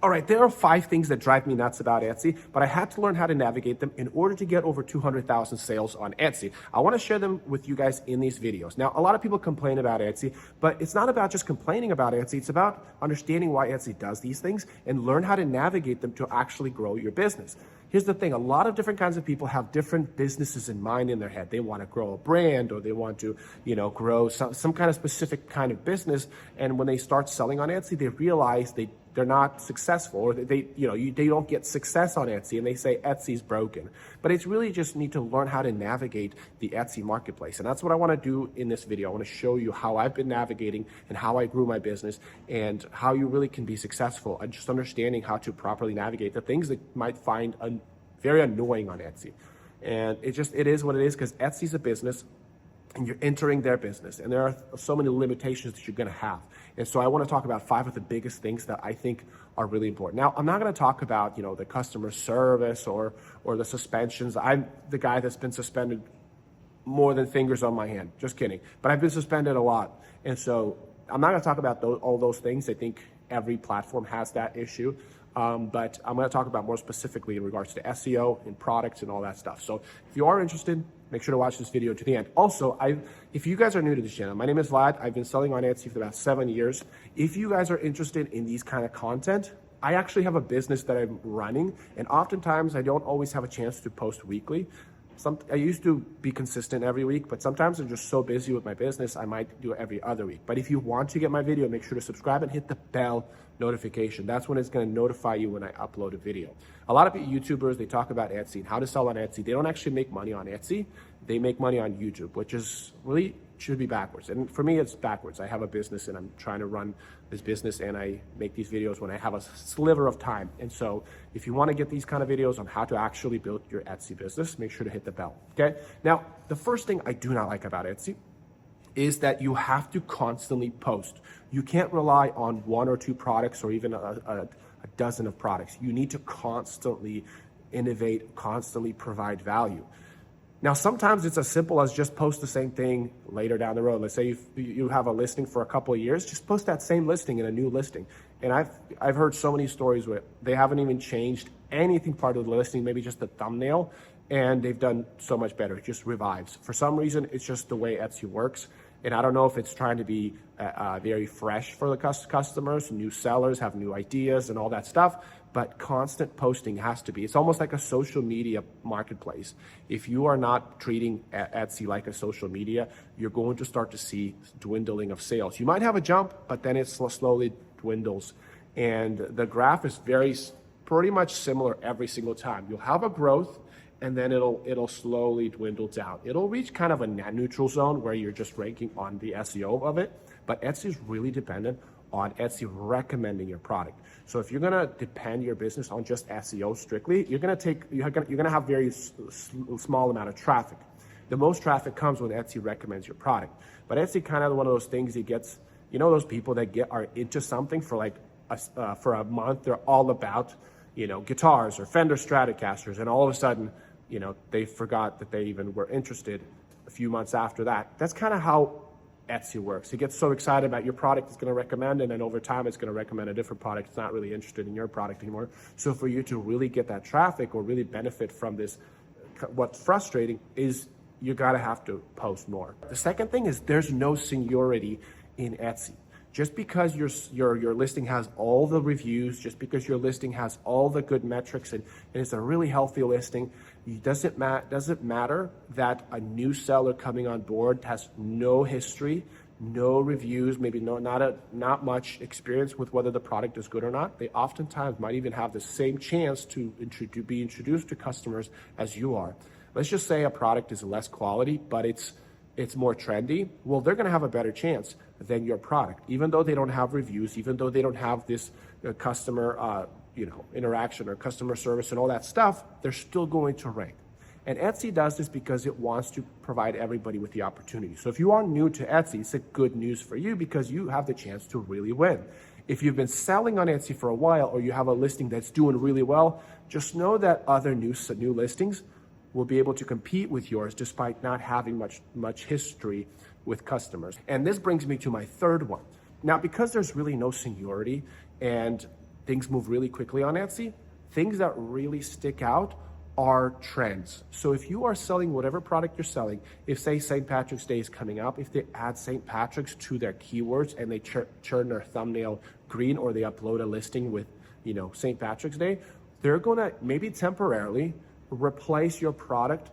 All right, there are 5 things that drive me nuts about Etsy, but I had to learn how to navigate them in order to get over 200,000 sales on Etsy. I want to share them with you guys in these videos. Now, a lot of people complain about Etsy, but it's not about just complaining about Etsy. It's about understanding why Etsy does these things and learn how to navigate them to actually grow your business. Here's the thing, a lot of different kinds of people have different businesses in mind in their head. They want to grow a brand, or they want to, grow some kind of specific kind of business. And when they start selling on Etsy, they realize they're not successful, or they don't get success on Etsy, and they say Etsy's broken. But it's really just need to learn how to navigate the Etsy marketplace. And that's what I want to do in this video. I want to show you how I've been navigating and how I grew my business and how you really can be successful and just understanding how to properly navigate the things that you might find very annoying on Etsy. And it is what it is, because Etsy's a business and you're entering their business, and there are so many limitations that you're going to have. And so I want to talk about 5 of the biggest things that I think are really important. Now, I'm not going to talk about, the customer service or the suspensions. I'm the guy that's been suspended more than fingers on my hand. Just kidding. But I've been suspended a lot. And so I'm not going to talk about all those things. I think every platform has that issue. But I'm going to talk about more specifically in regards to SEO and products and all that stuff. So if you are interested, make sure to watch this video to the end. Also, if you guys are new to this channel, my name is Vlad. I've been selling on Etsy for about 7 years. If you guys are interested in these kind of content, I actually have a business that I'm running, and oftentimes I don't always have a chance to post weekly. I used to be consistent every week, but sometimes I'm just so busy with my business, I might do it every other week. But if you want to get my video, make sure to subscribe and hit the bell notification. That's when it's going to notify you when I upload a video. A lot of YouTubers, they talk about Etsy and how to sell on Etsy. They don't actually make money on Etsy. They make money on YouTube, which is really should be backwards. And for me, it's backwards. I have a business and I'm trying to run this business, and I make these videos when I have a sliver of time. And so if you want to get these kind of videos on how to actually build your Etsy business, make sure to hit the bell, okay? Now, the first thing I do not like about Etsy is that you have to constantly post. You can't rely on 1 or 2 products or even a dozen of products. You need to constantly innovate, constantly provide value. Now, sometimes it's as simple as just post the same thing later down the road. Let's say you have a listing for a couple of years, just post that same listing in a new listing. And I've heard so many stories where they haven't even changed anything part of the listing, maybe just the thumbnail, and they've done so much better. It just revives. For some reason, it's just the way Etsy works. And I don't know if it's trying to be very fresh for the customers. New sellers have new ideas and all that stuff, but constant posting has to be. It's almost like a social media marketplace. If you are not treating Etsy like a social media, you're going to start to see dwindling of sales. You might have a jump, but then it slowly dwindles. And the graph is pretty much similar every single time. You'll have a growth, and then it'll slowly dwindle down. It'll reach kind of a neutral zone where you're just ranking on the SEO of it, but Etsy is really dependent on Etsy recommending your product. So if you're gonna depend your business on just SEO strictly, you're gonna have very small amount of traffic. The most traffic comes when Etsy recommends your product. But Etsy kind of one of those things, it gets, those people that are into something for a month, they're all about, guitars or Fender Stratocasters, and all of a sudden, they forgot that they even were interested a few months after that. That's kind of how Etsy works. It gets so excited about your product, it's going to recommend, and then over time, it's going to recommend a different product. It's not really interested in your product anymore. So for you to really get that traffic or really benefit from this, what's frustrating is you got to have to post more. The second thing is there's no seniority in Etsy. Just because your listing has all the reviews, just because your listing has all the good metrics and it's a really healthy listing, doesn't matter that a new seller coming on board has no history, no reviews, maybe not much experience with whether the product is good or not. They oftentimes might even have the same chance to be introduced to customers as you are. Let's just say a product is less quality, but it's more trendy. Well, they're gonna have a better chance than your product, even though they don't have reviews, even though they don't have this customer interaction or customer service and all that stuff, they're still going to rank. And Etsy does this because it wants to provide everybody with the opportunity. So if you are new to Etsy, it's a good news for you because you have the chance to really win. If you've been selling on Etsy for a while, or you have a listing that's doing really well, just know that other new listings will be able to compete with yours despite not having much history with customers. And this brings me to my third one. Now, because there's really no seniority, and things move really quickly on Etsy, things that really stick out are trends. So if you are selling whatever product you're selling, if say St. Patrick's Day is coming up, if they add St. Patrick's to their keywords and they turn their thumbnail green, or they upload a listing with, St. Patrick's Day, they're gonna maybe temporarily replace your product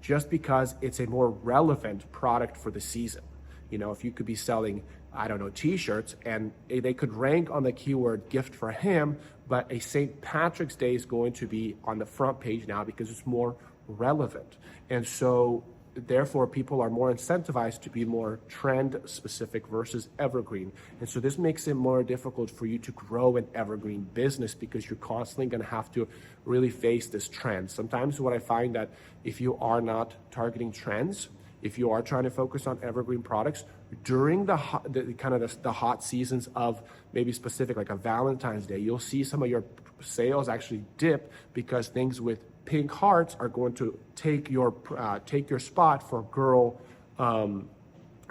just because it's a more relevant product for the season. If you could be selling, I don't know, t-shirts, and they could rank on the keyword gift for him, but a St. Patrick's Day is going to be on the front page now because it's more relevant. And so therefore people are more incentivized to be more trend specific versus evergreen. And so this makes it more difficult for you to grow an evergreen business because you're constantly going to have to really face this trend. Sometimes what I find that if you are not targeting trends, if you are trying to focus on evergreen products during the hot seasons of maybe specific, like a Valentine's Day, you'll see some of your sales actually dip because things with pink hearts are going to take your spot for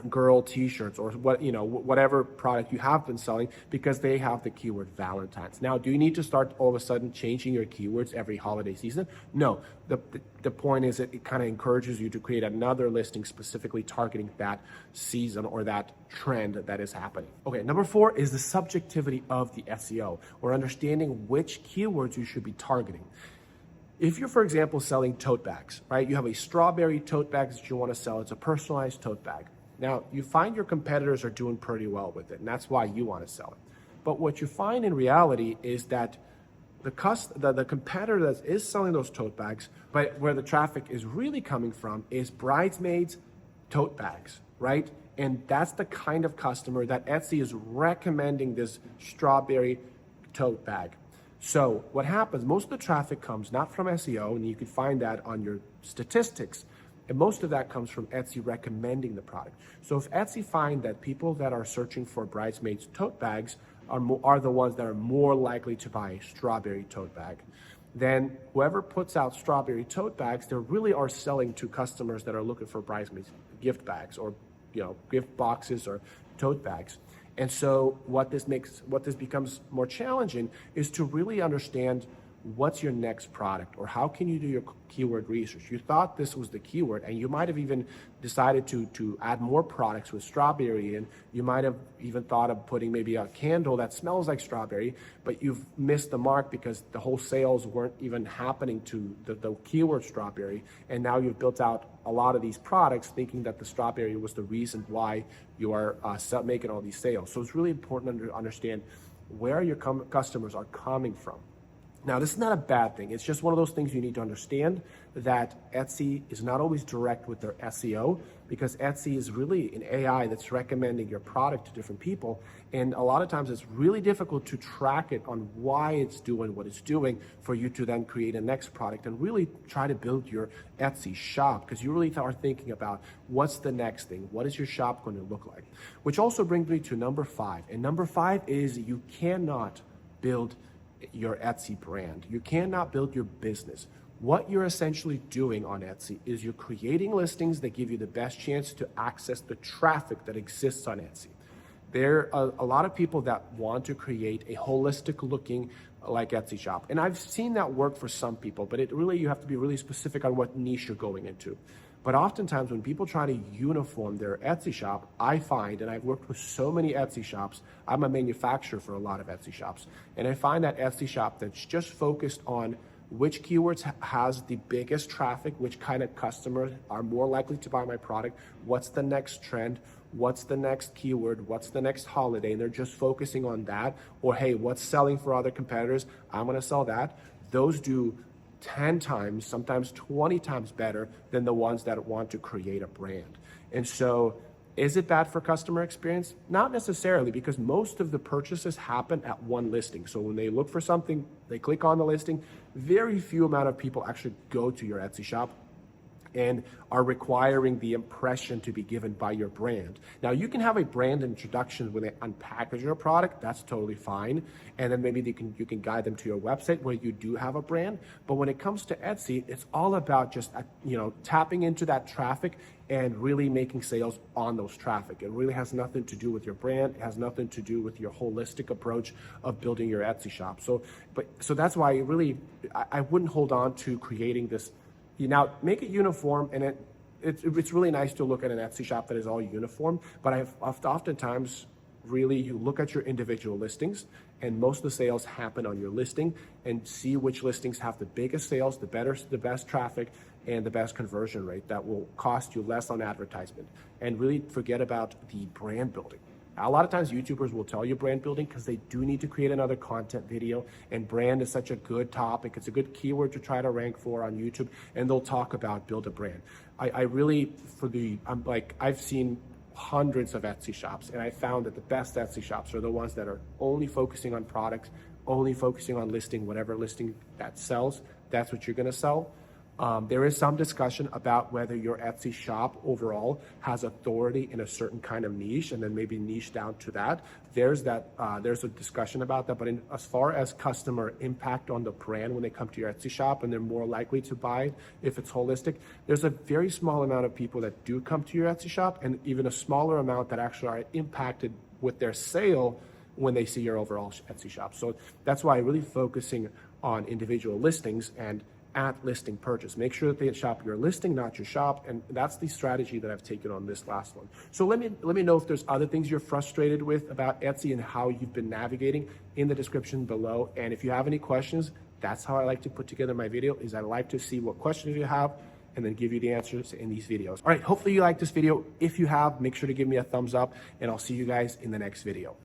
girl t-shirts or whatever product you have been selling, because they have the keyword Valentine's. Now, do you need to start all of a sudden changing your keywords every holiday season? No. The point is that it kind of encourages you to create another listing specifically targeting that season or that trend that is happening. Okay, number 4 is the subjectivity of the SEO, or understanding which keywords you should be targeting. If you're, for example, selling tote bags, right? You have a strawberry tote bag that you want to sell. It's a personalized tote bag. Now, you find your competitors are doing pretty well with it, and that's why you want to sell it. But what you find in reality is that the competitor that is selling those tote bags, but where the traffic is really coming from, is bridesmaids tote bags, right? And that's the kind of customer that Etsy is recommending this strawberry tote bag. So what happens, most of the traffic comes not from SEO, and you can find that on your statistics, and most of that comes from Etsy recommending the product. So if Etsy find that people that are searching for bridesmaids tote bags are the ones that are more likely to buy a strawberry tote bag, then whoever puts out strawberry tote bags, they really are selling to customers that are looking for bridesmaids gift bags, or gift boxes or tote bags. And so what this becomes more challenging is to really understand what's your next product, or how can you do your keyword research. You thought this was the keyword, and you might have even decided to add more products with strawberry, and you might have even thought of putting maybe a candle that smells like strawberry, but you've missed the mark because the whole sales weren't even happening to the keyword strawberry, and now you've built out a lot of these products thinking that the strawberry was the reason why you are making all these sales. So it's really important to understand where your customers are coming from. Now, this is not a bad thing. It's just one of those things you need to understand, that Etsy is not always direct with their SEO, because Etsy is really an AI that's recommending your product to different people. And a lot of times it's really difficult to track it on why it's doing what it's doing for you to then create a next product and really try to build your Etsy shop, because you really are thinking about what's the next thing, what is your shop going to look like. Which also brings me to number 5. And number 5 is you cannot build your Etsy brand. You cannot build your business. What you're essentially doing on Etsy is you're creating listings that give you the best chance to access the traffic that exists on Etsy. There are a lot of people that want to create a holistic looking like Etsy shop. And I've seen that work for some people, but you have to be really specific on what niche you're going into. But oftentimes when people try to uniform their Etsy shop, I find, and I've worked with so many Etsy shops, I'm a manufacturer for a lot of Etsy shops, and I find that Etsy shop that's just focused on which keywords has the biggest traffic, which kind of customers are more likely to buy my product, what's the next trend, what's the next keyword, what's the next holiday, and they're just focusing on that. Or hey, what's selling for other competitors, I'm gonna sell that. Those do 10 times, sometimes 20 times better than the ones that want to create a brand. And so is it bad for customer experience? Not necessarily, because most of the purchases happen at one listing. So when they look for something, they click on the listing, very few amount of people actually go to your Etsy shop and are requiring the impression to be given by your brand. Now, you can have a brand introduction when they unpackage your product. That's totally fine. And then maybe you can guide them to your website where you do have a brand. But when it comes to Etsy, it's all about just tapping into that traffic and really making sales on those traffic. It really has nothing to do with your brand. It has nothing to do with your holistic approach of building your Etsy shop. So that's why I wouldn't hold on to creating this. Now, make it uniform, and it's really nice to look at an Etsy shop that is all uniform, but oftentimes, really, you look at your individual listings, and most of the sales happen on your listing, and see which listings have the biggest sales, the best traffic, and the best conversion rate that will cost you less on advertisement. And really forget about the brand building. A lot of times YouTubers will tell you brand building because they do need to create another content video, and brand is such a good topic. It's a good keyword to try to rank for on YouTube, and they'll talk about build a brand. I've seen hundreds of Etsy shops, and I found that the best Etsy shops are the ones that are only focusing on products, only focusing on listing whatever listing that sells. That's what you're going to sell. There is some discussion about whether your Etsy shop overall has authority in a certain kind of niche, and then maybe niche down to that. There's a discussion about that. But as far as customer impact on the brand when they come to your Etsy shop and they're more likely to buy if it's holistic, there's a very small amount of people that do come to your Etsy shop, and even a smaller amount that actually are impacted with their sale when they see your overall Etsy shop. So that's why really focusing on individual listings and at listing purchase. Make sure that they shop your listing, not your shop, and that's the strategy that I've taken on this last one. So let me know if there's other things you're frustrated with about Etsy and how you've been navigating in the description below. And if you have any questions, that's how I like to put together my video, is I like to see what questions you have and then give you the answers in these videos. All right, hopefully you like this video. If you have, make sure to give me a thumbs up, and I'll see you guys in the next video.